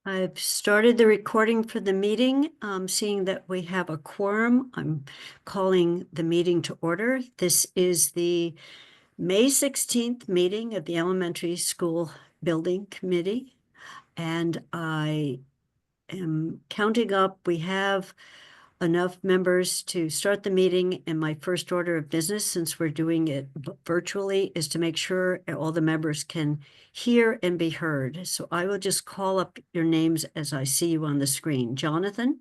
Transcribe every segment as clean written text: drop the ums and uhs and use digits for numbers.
I've started the recording for the meeting. Seeing that we have a quorum, I'm calling the meeting to order. This is the May 16th meeting of the Elementary School Building Committee. And I am counting up. We have enough members to start the meeting, and my first order of business, since we're doing it virtually, is to make sure all the members can hear and be heard. So I will just call up your names as I see you on the screen. Jonathan?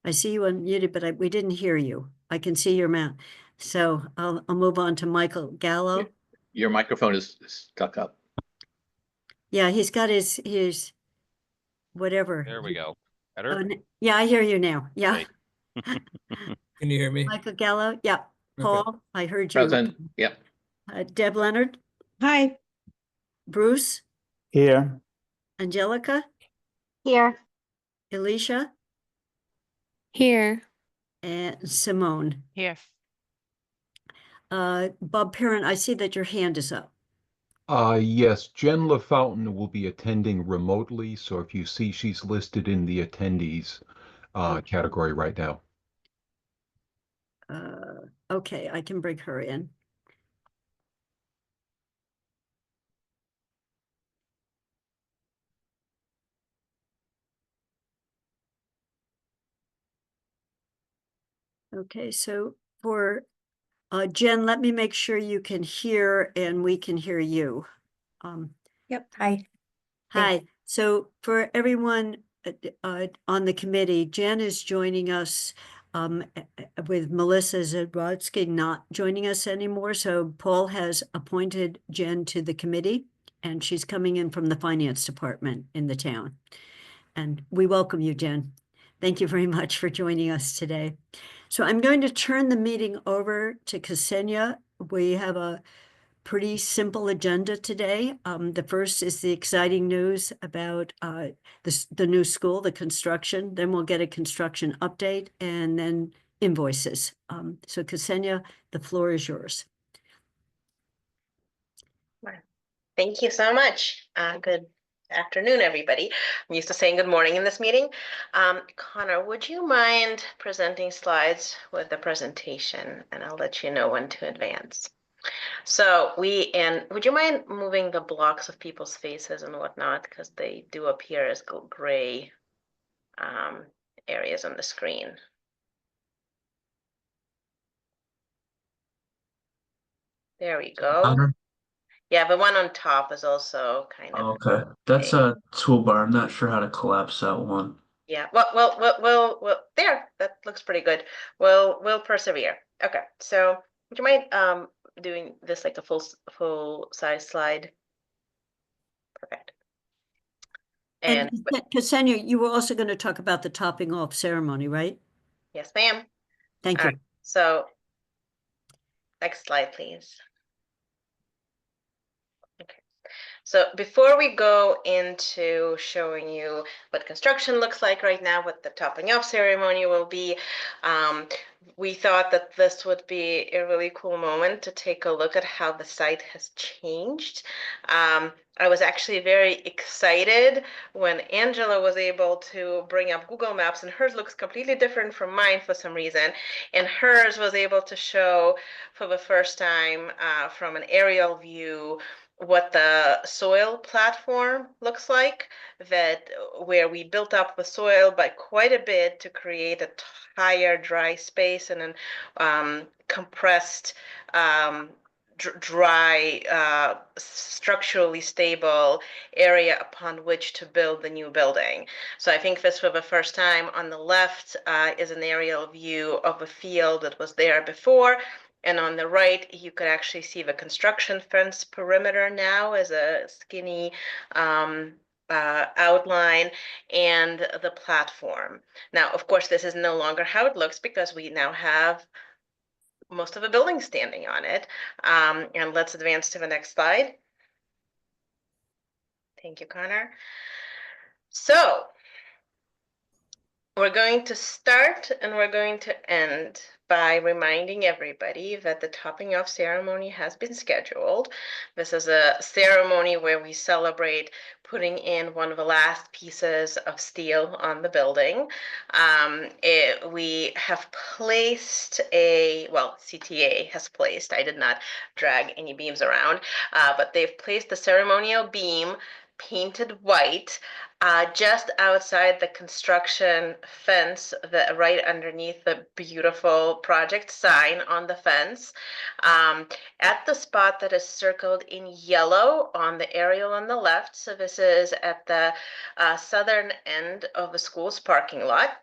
I see you unmuted, but we didn't hear you. I can see your mouth. So I'll move on to Michael Gallo. Your microphone is stuck up. Yeah, he's got his whatever. There we go. Better? Yeah, I hear you now. Yeah. Great. Can you hear me? Michael Gallo. Yeah. Paul, I heard you. Present. Yep. Deb Leonard. Hi. Bruce. Here. Angelica. Here. Alicia. Here. And Simone. Here. Bob Parent, I see that your hand is up. Yes, Jen LaFountain will be attending remotely, so if you see she's listed in the attendees category right now. Okay, I can bring her in. Okay, so for Jen, let me make sure you can hear and we can hear you. Yep. Hi. Hi. So for everyone on the committee, Jen is joining us with Melissa Zabrodsky not joining us anymore. So Paul has appointed Jen to the committee, and she's coming in from the finance department in the town. And we welcome you, Jen. Thank you very much for joining us today. So I'm going to turn the meeting over to Ksenia. We have a pretty simple agenda today. The first is the exciting news about the new school, the construction. Then we'll get a construction update and then invoices. So Ksenia, the floor is yours. Thank you so much. Good afternoon, everybody. I'm used to saying good morning in this meeting. Connor, would you mind presenting slides with the presentation, and I'll let you know when to advance. So would you mind moving the blocks of people's faces and whatnot, because they do appear as gray areas on the screen. There we go. Yeah, the one on top is also kind of. Okay, that's a toolbar. I'm not sure how to collapse that one. Yeah, well, there, that looks pretty good. We'll persevere. Okay, so would you mind doing this like a full size slide? Perfect. And Ksenia, you were also going to talk about the topping off ceremony, right? Yes, ma'am. Thank you. Right, so next slide, please. So before we go into showing you what construction looks like right now, what the topping off ceremony will be, we thought that this would be a really cool moment to take a look at how the site has changed. I was actually very excited when Angela was able to bring up Google Maps, and hers looks completely different from mine for some reason. And hers was able to show for the first time from an aerial view what the soil platform looks like, where we built up the soil by quite a bit to create a higher dry space and an compressed dry structurally stable area upon which to build the new building. So I think this for the first time. On the left is an aerial view of a field that was there before. And on the right, you could actually see the construction fence perimeter now as a skinny outline, and the platform. Now, of course, this is no longer how it looks because we now have most of the building standing on it. And let's advance to the next slide. Thank you, Connor. So we're going to start and we're going to end by reminding everybody that the topping off ceremony has been scheduled. This is a ceremony where we celebrate putting in one of the last pieces of steel on the building. We have placed CTA has placed, I did not drag any beams around, but they've placed the ceremonial beam painted white just outside the construction fence, right underneath the beautiful project sign on the fence. At the spot that is circled in yellow on the aerial on the left, so this is at the southern end of the school's parking lot.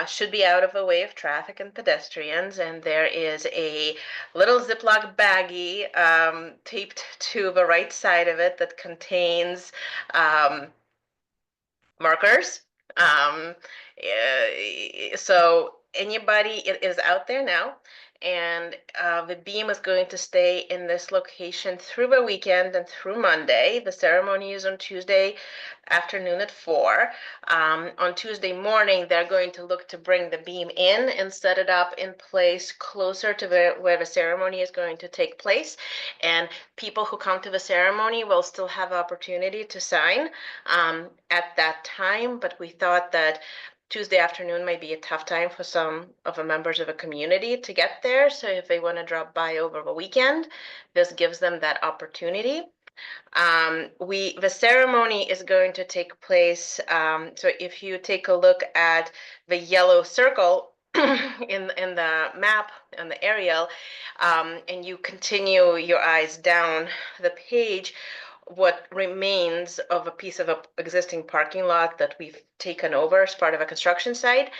Should be out of the way of traffic and pedestrians, and there is a little Ziploc baggie taped to the right side of it that contains markers. So anybody, it is out there now, and the beam is going to stay in this location through the weekend and through Monday. The ceremony is on Tuesday afternoon at 4. On Tuesday morning, they're going to look to bring the beam in and set it up in place closer to where the ceremony is going to take place. And people who come to the ceremony will still have opportunity to sign at that time, but we thought that Tuesday afternoon might be a tough time for some of the members of the community to get there. So if they want to drop by over the weekend, this gives them that opportunity. The ceremony is going to take place. So if you take a look at the yellow circle in the map on the aerial, and you continue your eyes down the page, what remains of a piece of an existing parking lot that we've taken over as part of a construction site,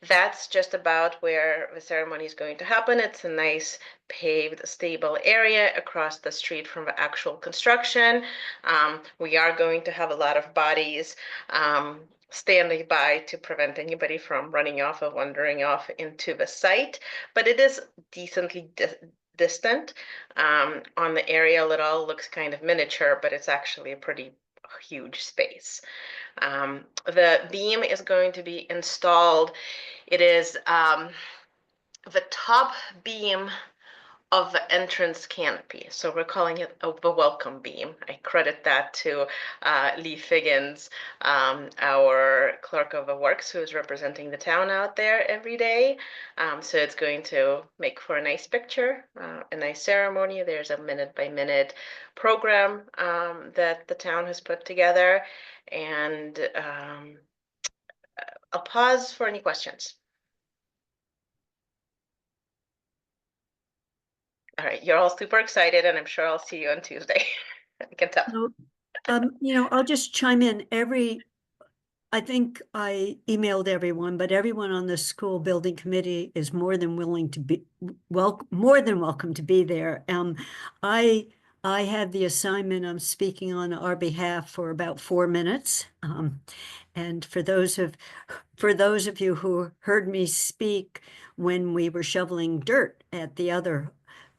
that's just about where the ceremony is going to happen. It's a nice paved, stable area across the street from the actual construction. We are going to have a lot of bodies standing by to prevent anybody from running off or wandering off into the site, but it is decently distant. On the aerial, it all looks kind of miniature, but it's actually a pretty huge space. The beam is going to be installed. It is the top beam of the entrance canopy. So we're calling it the welcome beam. I credit that to Lee Figgins, our clerk of the works, who is representing the town out there every day. So it's going to make for a nice picture, a nice ceremony. There's a minute-by-minute program that the town has put together. And I'll pause for any questions. All right, you're all super excited, and I'm sure I'll see you on Tuesday. I can tell. So, I'll just chime in. I think I emailed everyone, but everyone on the school building committee is more than willing to be more than welcome to be there. I had the assignment. I'm speaking on our behalf for about 4 minutes. And for those of you who heard me speak when we were shoveling dirt at the other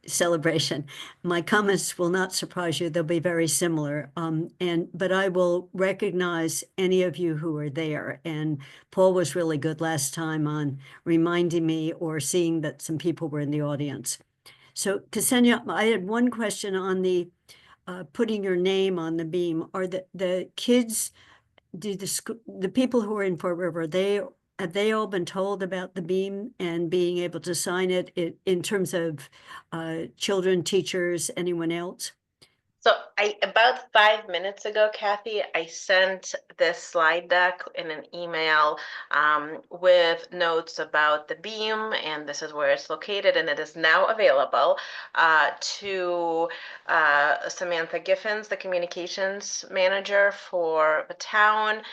celebration, my comments will not surprise you. They'll be very similar. But I will recognize any of you who are there. And Paul was really good last time on reminding me or seeing that some people were in the audience. So Ksenia, I had one question on the putting your name on the beam. Are the kids, the people who are in Fort River, have they all been told about the beam and being able to sign it in terms of children, teachers, anyone else? So about 5 minutes ago, Kathy, I sent this slide deck in an email with notes about the beam, and this is where it's located, and it is now available to Samantha Giffens, the communications manager for the town.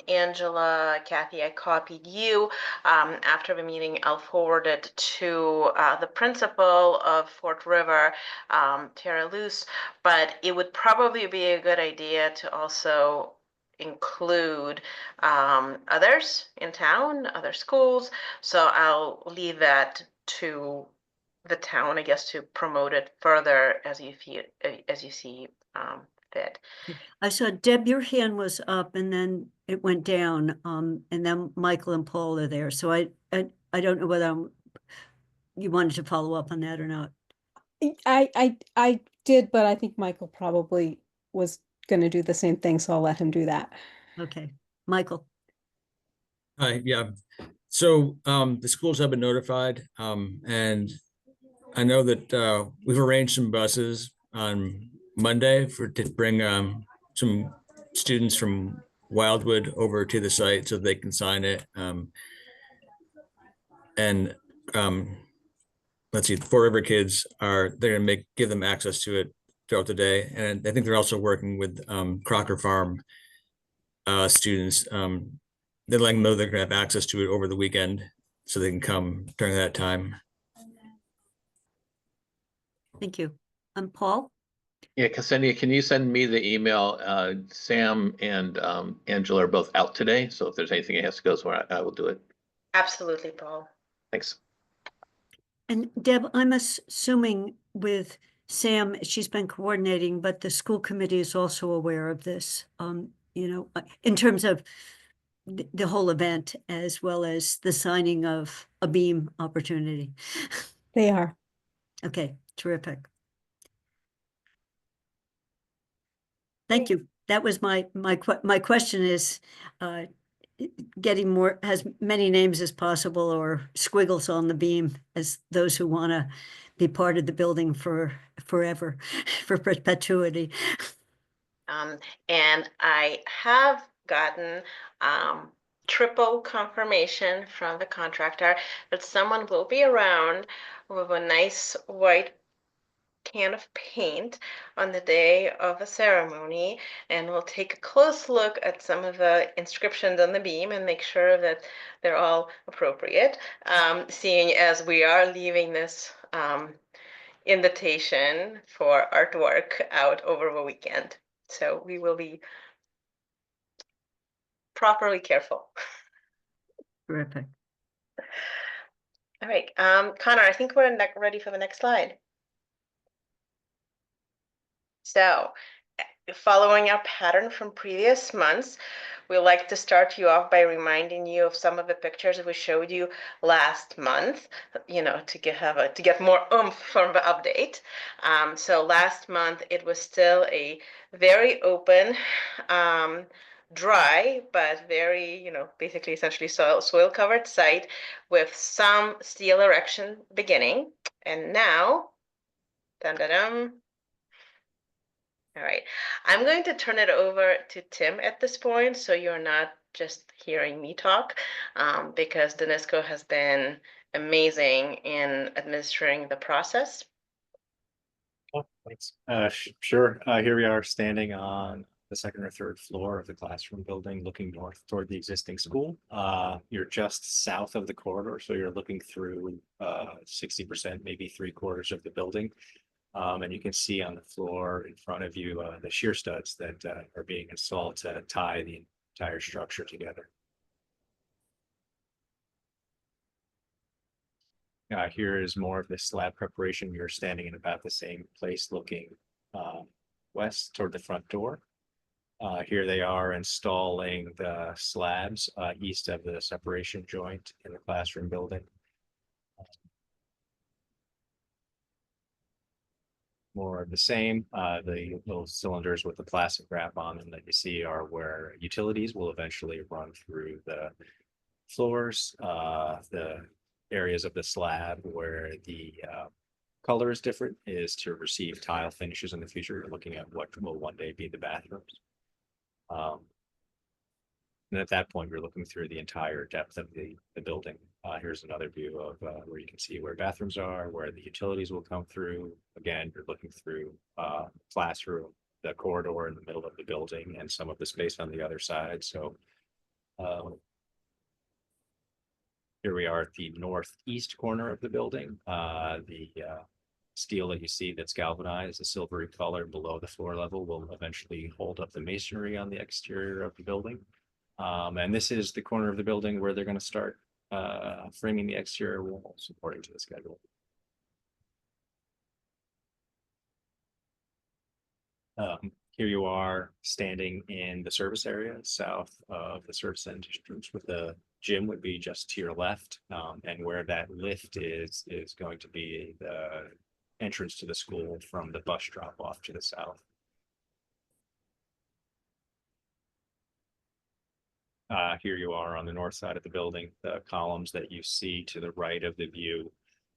Angela, Kathy, I copied you. After the meeting, I'll forward it to the principal of Fort River, Tara Luce. But it would probably be a good idea to also include others in town, other schools. So I'll leave that to the town, I guess, to promote it further as you see fit. I saw Deb, your hand was up and then it went down. And then Michael and Paul are there. So I don't know whether you wanted to follow up on that or not? I did, but I think Michael probably was gonna do the same thing, so I'll let him do that. Okay, Michael. Hi, yeah. So the schools have been notified, and I know that we've arranged some buses on Monday to bring some students from Wildwood over to the site so they can sign it. And let's see, Four River kids they're gonna give them access to it throughout the day, and I think they're also working with Crocker Farm students. They're letting them know they're gonna have access to it over the weekend, so they can come during that time. Thank you. Paul? Yeah, Ksenia, can you send me the email? Sam and Angela are both out today, so if there's anything that has to go somewhere, I will do it. Absolutely, Paul. Thanks. And Deb, I'm assuming with Sam, she's been coordinating, but the school committee is also aware of this, you know, in terms of the whole event, as well as the signing of a beam opportunity. They are. Okay, terrific. Thank you. That was my question is, getting more, as many names as possible or squiggles on the beam as those who want to be part of the building for forever, for perpetuity. And I have gotten triple confirmation from the contractor that someone will be around with a nice white can of paint on the day of the ceremony, and we'll take a close look at some of the inscriptions on the beam and make sure that they're all appropriate, seeing as we are leaving this invitation for artwork out over the weekend. So we will be properly careful. Terrific. All right, Connor, I think we're ready for the next slide. So, following our pattern from previous months, we like to start you off by reminding you of some of the pictures we showed you last month, you know, to get more oomph from the update. So last month it was still a very open, dry, but very, you know, basically essentially soil covered site with some steel erection beginning. And now, dun dun dun. All right, I'm going to turn it over to Tim at this point, so you're not just hearing me talk, because Danisco has been amazing in administering the process. Oh, thanks. Sure. Here we are standing on the second or third floor of the classroom building, looking north toward the existing school. You're just south of the corridor, so you're looking through 60%, maybe 3/4 of the building. And you can see on the floor in front of you the shear studs that are being installed to tie the entire structure together. Here is more of the slab preparation. You're standing in about the same place looking west toward the front door. Here they are installing the slabs east of the separation joint in the classroom building. More of the same. The little cylinders with the plastic wrap on them that you see are where utilities will eventually run through the floors. The areas of the slab where the color is different is to receive tile finishes in the future. You're looking at what will one day be the bathrooms. And at that point, you're looking through the entire depth of the building. Here's another view of where you can see where bathrooms are, where the utilities will come through. Again, you're looking through classroom, the corridor in the middle of the building, and some of the space on the other side. So here we are at the northeast corner of the building. The steel that you see that's galvanized, a silvery color below the floor level, will eventually hold up the masonry on the exterior of the building. And this is the corner of the building where they're going to start framing the exterior walls according to the schedule. Here you are standing in the service area south of the service entrance with the gym would be just to your left. And where that lift is going to be the entrance to the school from the bus drop off to the south. Here you are on the north side of the building, the columns that you see to the right of the view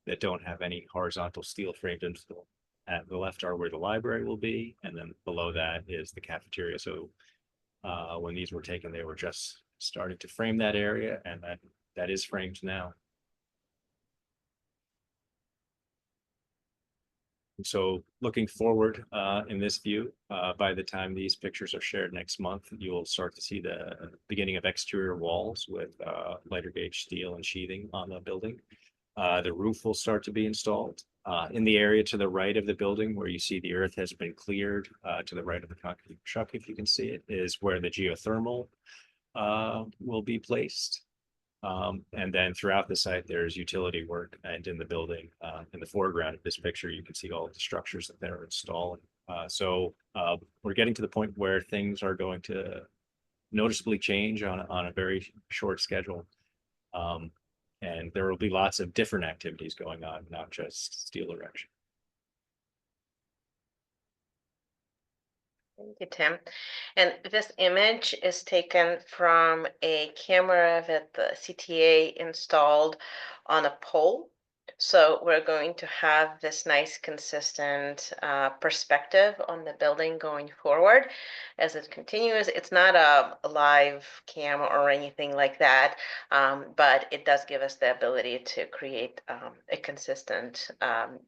that don't have any horizontal steel framed install. At the left are where the library will be, and then below that is the cafeteria. So when these were taken, they were just starting to frame that area, and that is framed now. And so looking forward in this view, by the time these pictures are shared next month, you'll start to see the beginning of exterior walls with lighter gauge steel and sheathing on the building. The roof will start to be installed. In the area to the right of the building where you see the earth has been cleared, to the right of the concrete truck, if you can see it, is where the geothermal will be placed. And then throughout the site, there's utility work, and in the building, in the foreground of this picture, you can see all of the structures that they're installing. So we're getting to the point where things are going to noticeably change on a very short schedule. And there will be lots of different activities going on, not just steel erection. Thank you, Tim. And this image is taken from a camera that the CTA installed on a pole. So we're going to have this nice consistent perspective on the building going forward as it continues. It's not a live cam or anything like that, but it does give us the ability to create a consistent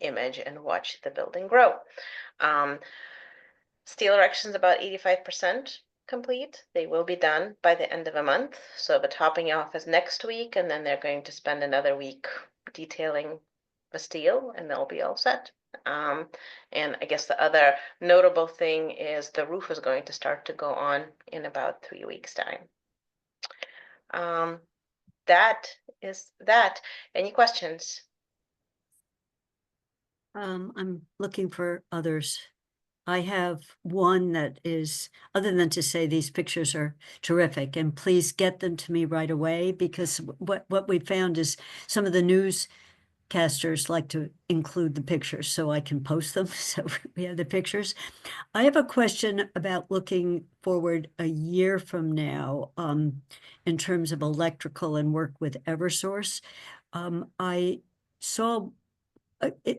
image and watch the building grow. Steel erection is about 85% complete. They will be done by the end of a month. So the topping off is next week, and then they're going to spend another week detailing the steel, and they'll be all set. And I guess the other notable thing is the roof is going to start to go on in about 3 weeks' time. That is that. Any questions? I'm looking for others. I have one that is, other than to say these pictures are terrific, and please get them to me right away, because what we found is some of the newscasters like to include the pictures so I can post them. So we have the pictures. I have a question about looking forward a year from now in terms of electrical and work with Eversource. I saw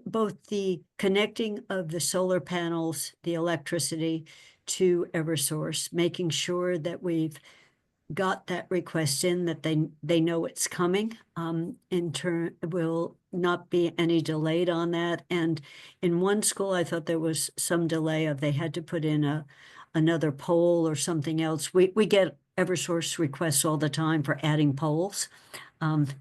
both the connecting of the solar panels, the electricity to Eversource, making sure that we've got that request in, that they know it's coming. In turn, will not be any delayed on that. And in one school, I thought there was some delay of they had to put in another pole or something else. We get Eversource requests all the time for adding poles.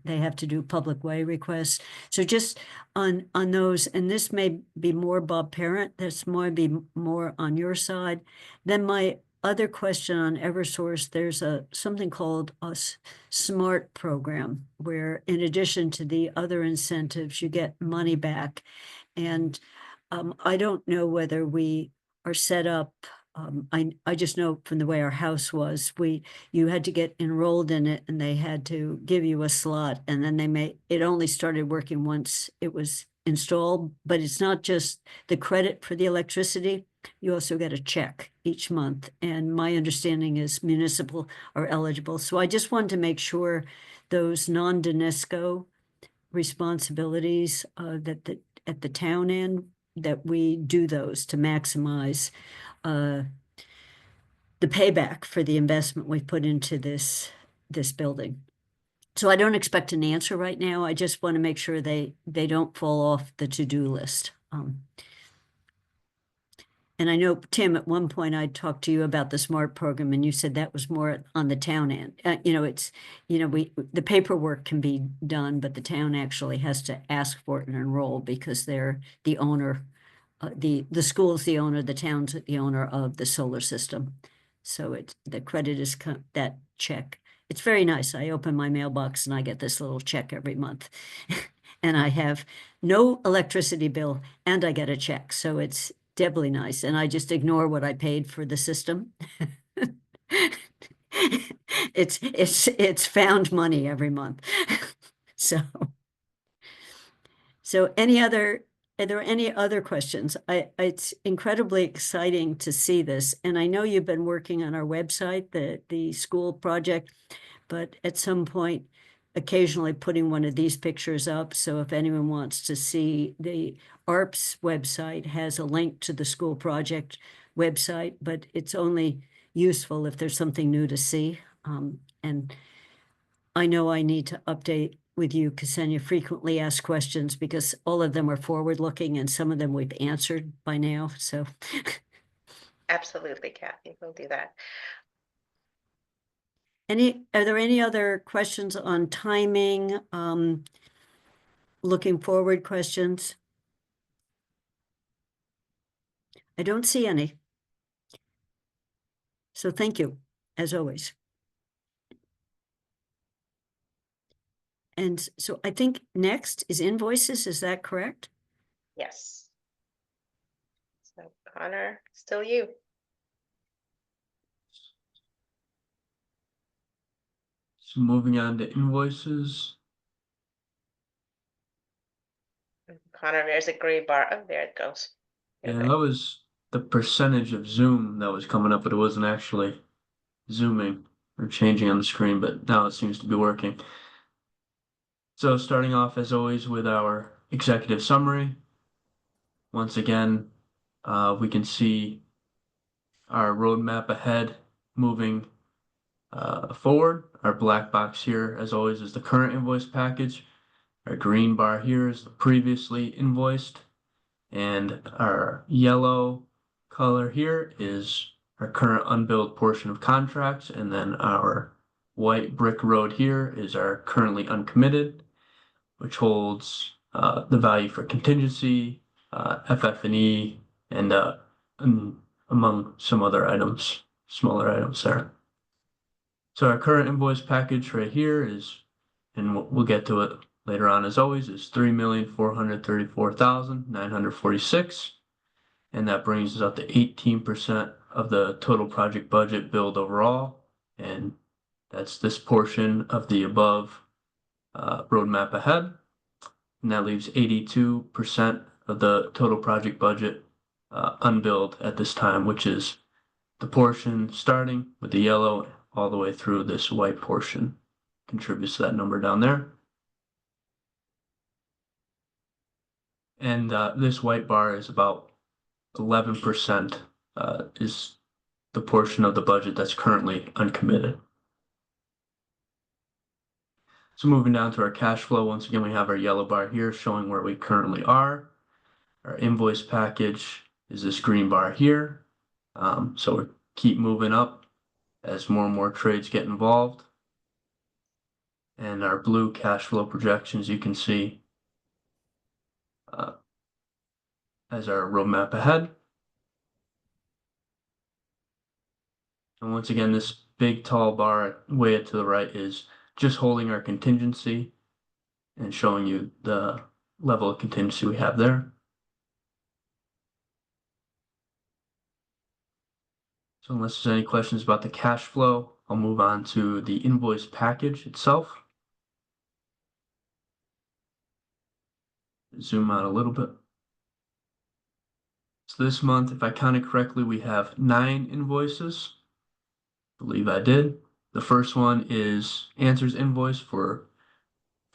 They have to do public way requests. So just on those, and this may be more Bob Parent, this might be more on your side. Then my other question on Eversource, there's something called a SMART program, where in addition to the other incentives, you get money back. And I don't know whether we are set up. I just know from the way our house was, you had to get enrolled in it, and they had to give you a slot, and then it only started working once it was installed. But it's not just the credit for the electricity, you also get a check each month, and my understanding is municipal are eligible. So I just wanted to make sure those non-DONESCO responsibilities that at the town end, that we do those to maximize the payback for the investment we put into this building. So I don't expect an answer right now. I just want to make sure they don't fall off the to-do list. And I know, Tim, at one point I talked to you about the SMART program, and you said that was more on the town end. The paperwork can be done, but the town actually has to ask for it and enroll, because they're the owner. The school's the owner, the town's the owner of the solar system. So the credit is that check. It's very nice. I open my mailbox and I get this little check every month. And I have no electricity bill and I get a check. So it's doubly nice. And I just ignore what I paid for the system. It's found money every month. So are there any other questions? It's incredibly exciting to see this, and I know you've been working on our website, the school project, but at some point, occasionally putting one of these pictures up. So if anyone wants to see, the ARPS website has a link to the school project website, but it's only useful if there's something new to see. And I know I need to update with you, Ksenia, frequently asked questions because all of them are forward-looking and some of them we've answered by now, so. Absolutely, Kathy, we'll do that. Are there any other questions on timing, looking forward questions? I don't see any. So thank you, as always. And so I think next is invoices, is that correct? Yes. So Connor, still you. So moving on to invoices. Connor, there's a gray bar. Oh, there it goes. Yeah, that was the percentage of zoom that was coming up, but it wasn't actually zooming or changing on the screen, but now it seems to be working. So starting off as always with our executive summary. Once again, we can see our roadmap ahead moving forward. Our black box here, as always, is the current invoice package. Our green bar here is the previously invoiced. And our yellow color here is our current unbilled portion of contracts. And then our white brick road here is our currently uncommitted, which holds the value for contingency, FF&E, and among some other items, smaller items there. So our current invoice package right here is, and we'll get to it later on as always, is $3,434,946. And that brings us up to 18% of the total project budget billed overall. And that's this portion of the above roadmap ahead. And that leaves 82% of the total project budget unbilled at this time, which is the portion starting with the yellow all the way through this white portion contributes to that number down there. And this white bar is about 11% is the portion of the budget that's currently uncommitted. So moving down to our cash flow, once again, we have our yellow bar here showing where we currently are. Our invoice package is this green bar here. So we keep moving up as more and more trades get involved. And our blue cash flow projections, you can see as our roadmap ahead. And once again, this big tall bar way to the right is just holding our contingency and showing you the level of contingency we have there. So unless there's any questions about the cash flow, I'll move on to the invoice package itself. Zoom out a little bit. So this month, if I counted correctly, we have 9 invoices. I believe I did. The first one is Answers invoice for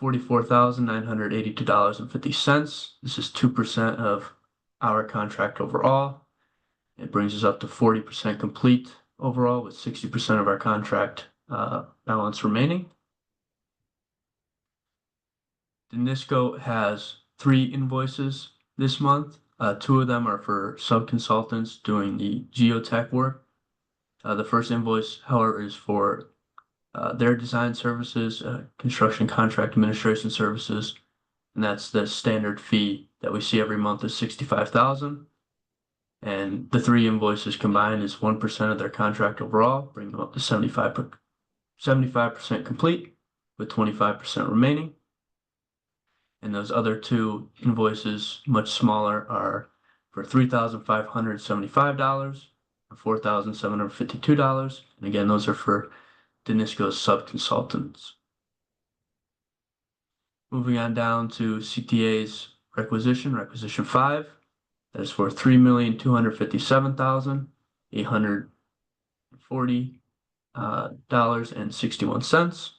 $44,982.50. This is 2% of our contract overall. It brings us up to 40% complete overall with 60% of our contract balance remaining. Danisco has 3 invoices this month. 2 of them are for sub-consultants doing the geotech work. The first invoice, however, is for their design services, construction contract administration services, and that's the standard fee that we see every month is $65,000. And the 3 invoices combined is 1% of their contract overall, bringing them up to 75% complete with 25% remaining. And those other 2 invoices, much smaller, are for $3,575 and $4,752. And again, those are for Danisco's sub-consultants. Moving on down to CTA's requisition 5. That is for $3,257,840.61.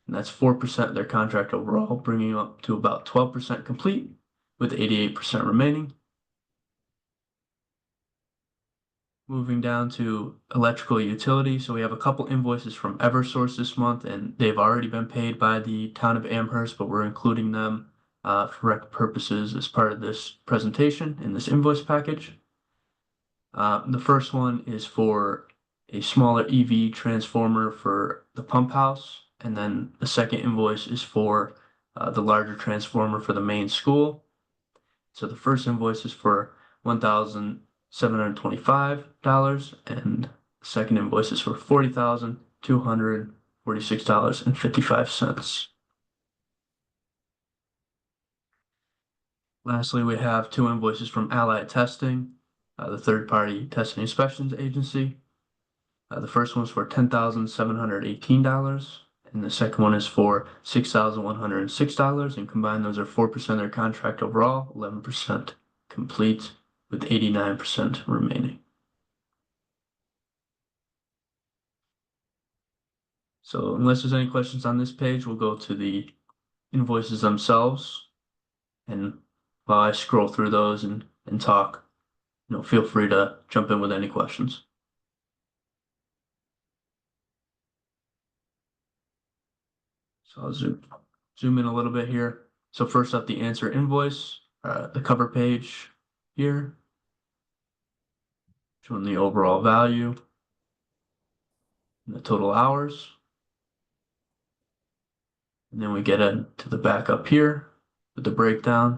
And that's 4% of their contract overall, bringing up to about 12% complete, with 88% remaining. Moving down to electrical utility. So we have a couple invoices from Eversource this month, and they've already been paid by the town of Amherst, but we're including them for record purposes as part of this presentation in this invoice package. The first one is for a smaller EV transformer for the pump house, and then the second invoice is for the larger transformer for the main school. So the first invoice is for $1,725, and the second invoice is for $40,246.55. Lastly, we have 2 invoices from Allied Testing, the third-party testing inspections agency. The first one is for $10,718, and the second one is for $6,106, and combined those are 4% of their contract overall, 11% complete, with 89% remaining. So unless there's any questions on this page, we'll go to the invoices themselves. And while I scroll through those and talk, feel free to jump in with any questions. So I'll zoom in a little bit here. So first up, the answer invoice, the cover page here, showing the overall value and the total hours. And then we get into the backup here with the breakdown.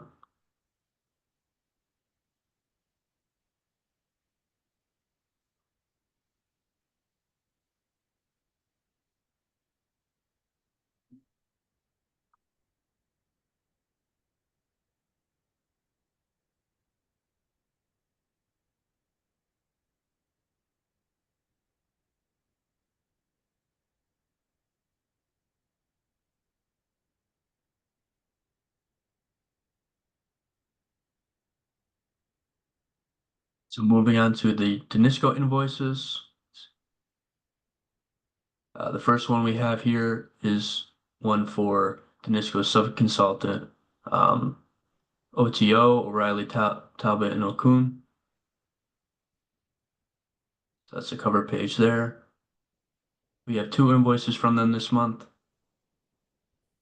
So moving on to the Danisco invoices. The first one we have here is one for Danisco sub-consultant, OTO, O'Reilly, Talbot, and Okun. So that's the cover page there. We have 2 invoices from them this month.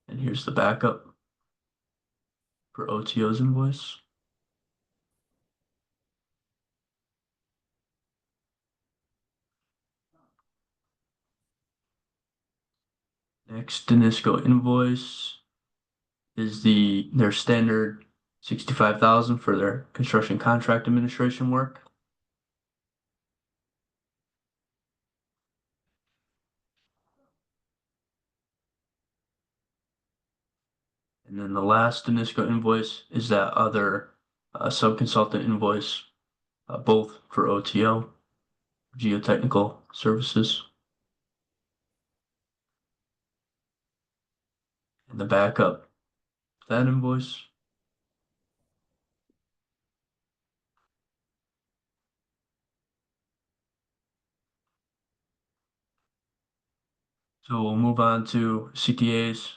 And here's the backup for OTO's invoice. Next Danisco invoice is their standard $65,000 for their construction contract administration work. And then the last Danisco invoice is that other sub-consultant invoice, both for OTO, geotechnical services. And the backup, that invoice. So we'll move on to CTA's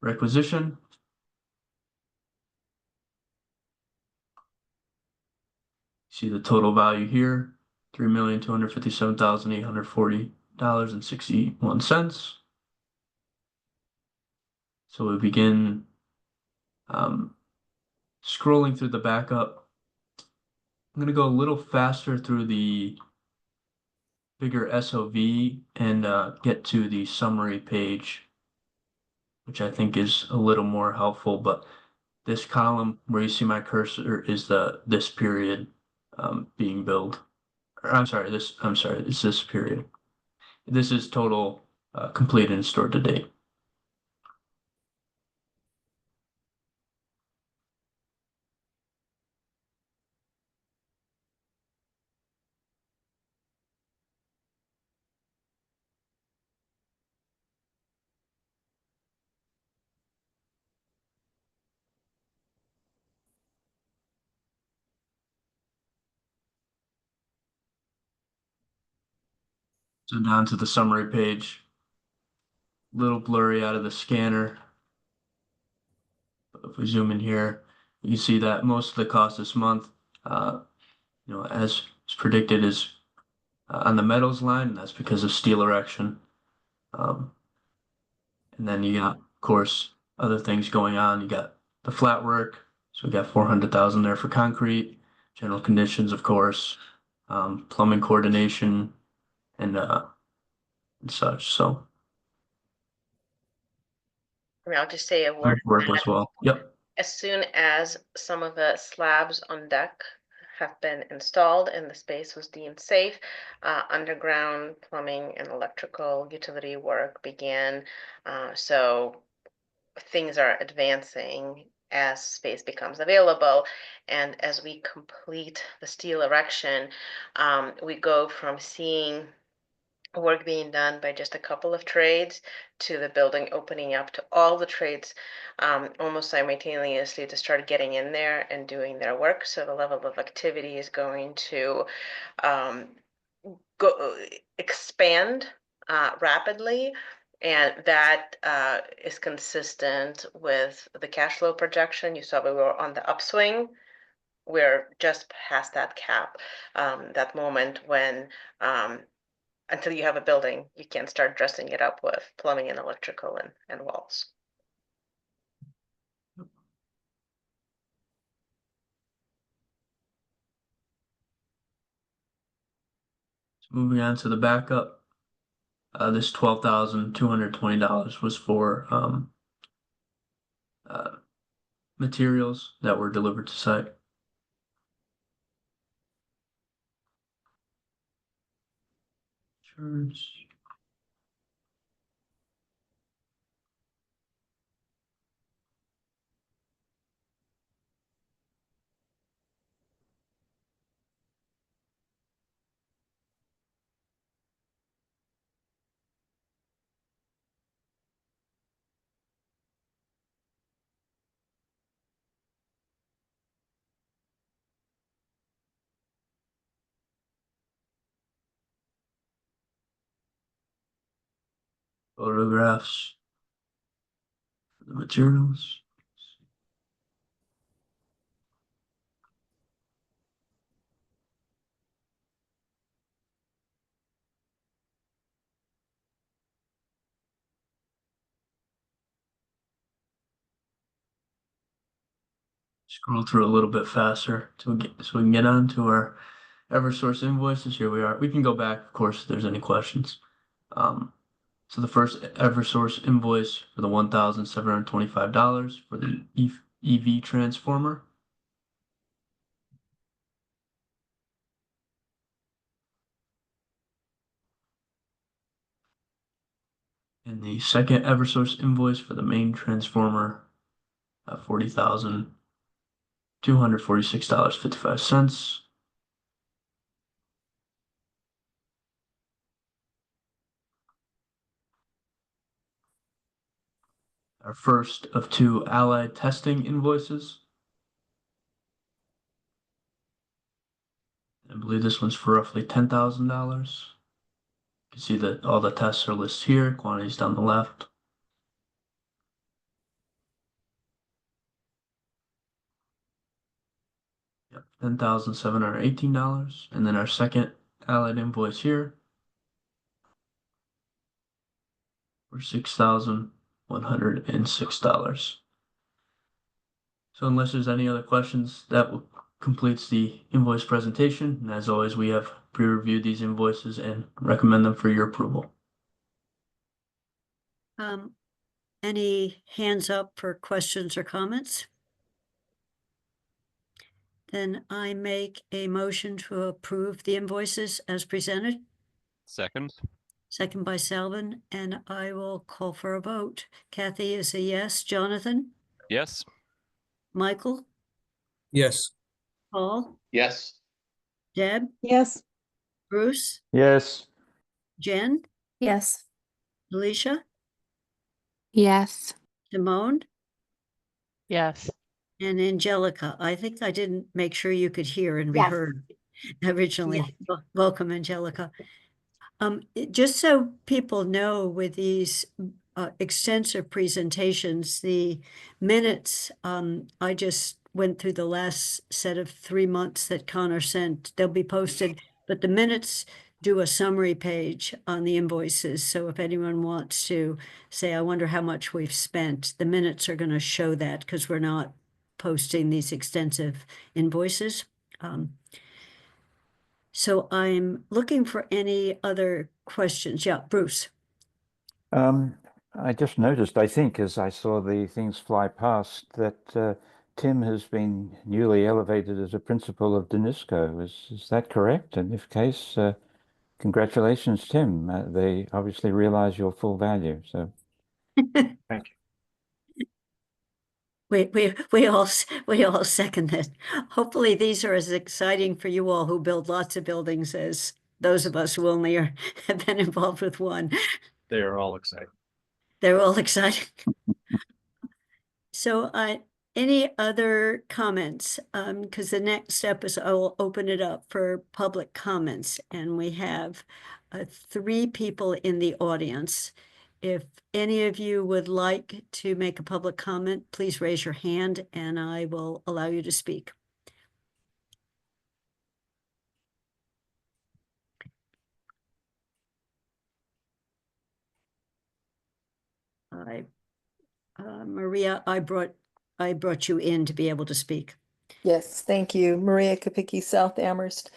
requisition. See the total value here, $3,257,840.61. So we begin scrolling through the backup. I'm going to go a little faster through the bigger SOV and get to the summary page, which I think is a little more helpful. But this column where you see my cursor is this period being billed. It's this period. This is total completed and stored to date. So down to the summary page. Little blurry out of the scanner. But if we zoom in here, you can see that most of the cost this month, as predicted, is on the metals line, and that's because of steel erection. And then you got, of course, other things going on. You got the flat work, so we got 400,000 there for concrete, general conditions, of course, plumbing coordination, and such. So I'll just say a word. work as well. Yep. As soon as some of the slabs on deck have been installed and the space was deemed safe, underground plumbing and electrical utility work began. So things are advancing as space becomes available. And as we complete the steel erection, we go from seeing work being done by just a couple of trades to the building opening up to all the trades almost simultaneously to start getting in there and doing their work. So the level of activity is going to expand rapidly, and that is consistent with the cash flow projection. You saw we were on the upswing. We're just past that cap, that moment when until you have a building, you can't start dressing it up with plumbing and electrical and walls. Moving on to the backup, this $12,220 was for materials that were delivered to site. Insurance. Photographs for the materials. Scroll through a little bit faster so we can get on to our Eversource invoices. Here we are. We can go back, of course, if there's any questions. So the first Eversource invoice for the $1,725 for the EV transformer. And the second Eversource invoice for the main transformer, $40,246.55. Our first of two Allied testing invoices. I believe this one's for roughly $10,000. You can see that all the tests are listed here, quantities down the left. Yep, $10,718. And then our second Allied invoice here for $6,106. So unless there's any other questions, that completes the invoice presentation. And as always, we have pre-reviewed these invoices and recommend them for your approval. Any hands up for questions or comments? Then I make a motion to approve the invoices as presented. Second. Second by Salvin, and I will call for a vote. Kathy is a yes. Jonathan? Yes. Michael? Yes. Paul? Yes. Deb? Yes. Bruce? Yes. Jen? Yes. Alicia? Yes. Simone? Yes. And Angelica. I think I didn't make sure you could hear and be Yes. heard originally. Welcome, Angelica. Just so people know, with these extensive presentations, the minutes, I just went through the last set of 3 months that Connor sent. They'll be posted, but the minutes do a summary page on the invoices. So if anyone wants to say, I wonder how much we've spent, the minutes are going to show that because we're not posting these extensive invoices. So I'm looking for any other questions. Yeah, Bruce. I just noticed, I think, as I saw the things fly past, that Tim has been newly elevated as a principal of Danisco. Is that correct? And if case, congratulations, Tim. They obviously realize your full value. So Thank you. We all second that. Hopefully these are as exciting for you all who build lots of buildings as those of us who only have been involved with one. They are all excited. They're all exciting. So any other comments? Because the next step is I will open it up for public comments, and we have 3 people in the audience. If any of you would like to make a public comment, please raise your hand and I will allow you to speak. Maria, I brought you in to be able to speak. Yes, thank you. Maria Kapicki, South Amherst.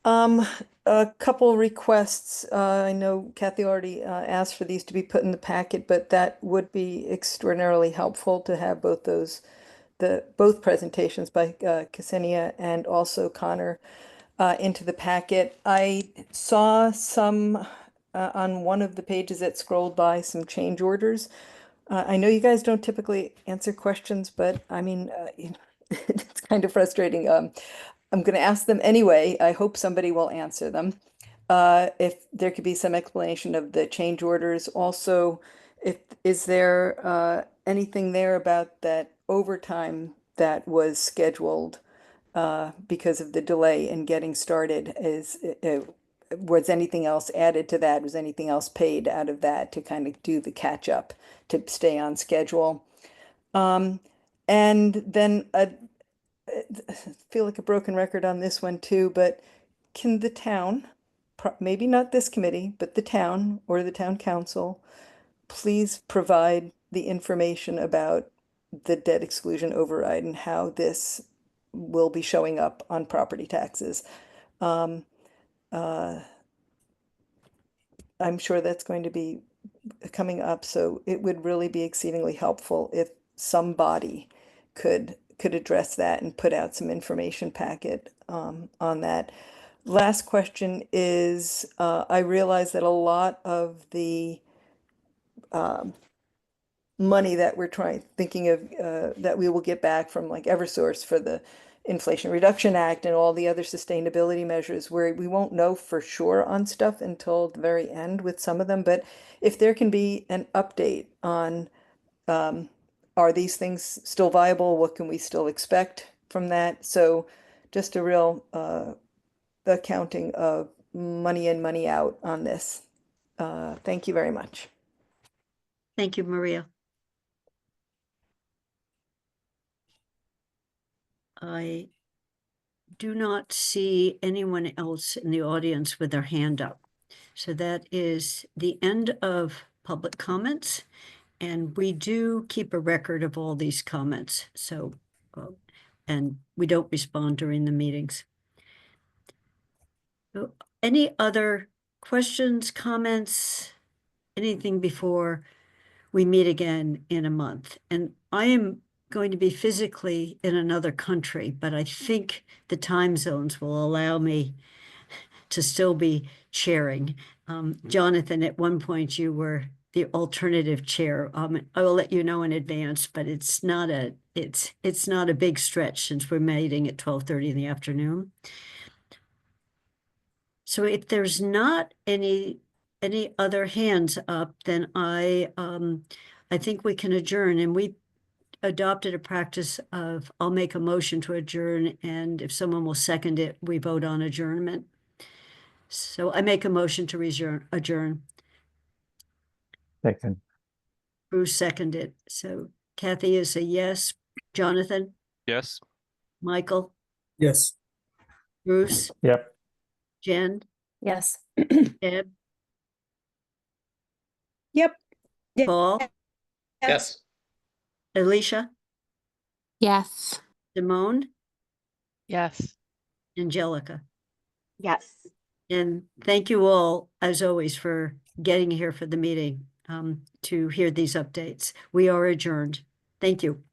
A couple requests. I know Kathy already asked for these to be put in the packet, but that would be extraordinarily helpful to have both both presentations by Ksenia and also Connor into the packet. I saw some on one of the pages that scrolled by, some change orders. I know you guys don't typically answer questions, but I mean, it's kind of frustrating. I'm going to ask them anyway. I hope somebody will answer them. If there could be some explanation of the change orders. Also, is there anything there about that overtime that was scheduled because of the delay in getting started? Was anything else added to that? Was anything else paid out of that to kind of do the catch up to stay on schedule? And then I feel like a broken record on this one too, but can the town, maybe not this committee, but the town or the town council, please provide the information about the debt exclusion override and how this will be showing up on property taxes? I'm sure that's going to be coming up, so it would really be exceedingly helpful if somebody could address that and put out some information packet on that. Last question is, I realize that a lot of the money that we're thinking of that we will get back from like Eversource for the Inflation Reduction Act and all the other sustainability measures, where we won't know for sure on stuff until the very end with some of them. But if there can be an update on are these things still viable? What can we still expect from that? So just a real accounting of money in, money out on this. Thank you very much. Thank you, Maria. I do not see anyone else in the audience with their hand up. So that is the end of public comments. And we do keep a record of all these comments. So, and we don't respond during the meetings. So any other questions, comments, anything before we meet again in a month? And I am going to be physically in another country, but I think the time zones will allow me to still be chairing. Jonathan, at one point you were the alternative chair. I will let you know in advance, but it's not a big stretch since we're meeting at 12:30 in the afternoon. So if there's not any other hands up, then I think we can adjourn. And we adopted a practice of I'll make a motion to adjourn, and if someone will second it, we vote on adjournment. So I make a motion to adjourn. Second. Bruce seconded. So Kathy is a yes. Jonathan, Yes. Michael, Yes. Bruce, Yep. Jen, Yes. Deb, Yep. Paul, Yes. Alicia, Yes. Simone, Yes. Angelica. Yes. And thank you all, as always, for getting here for the meeting to hear these updates. We are adjourned. Thank you.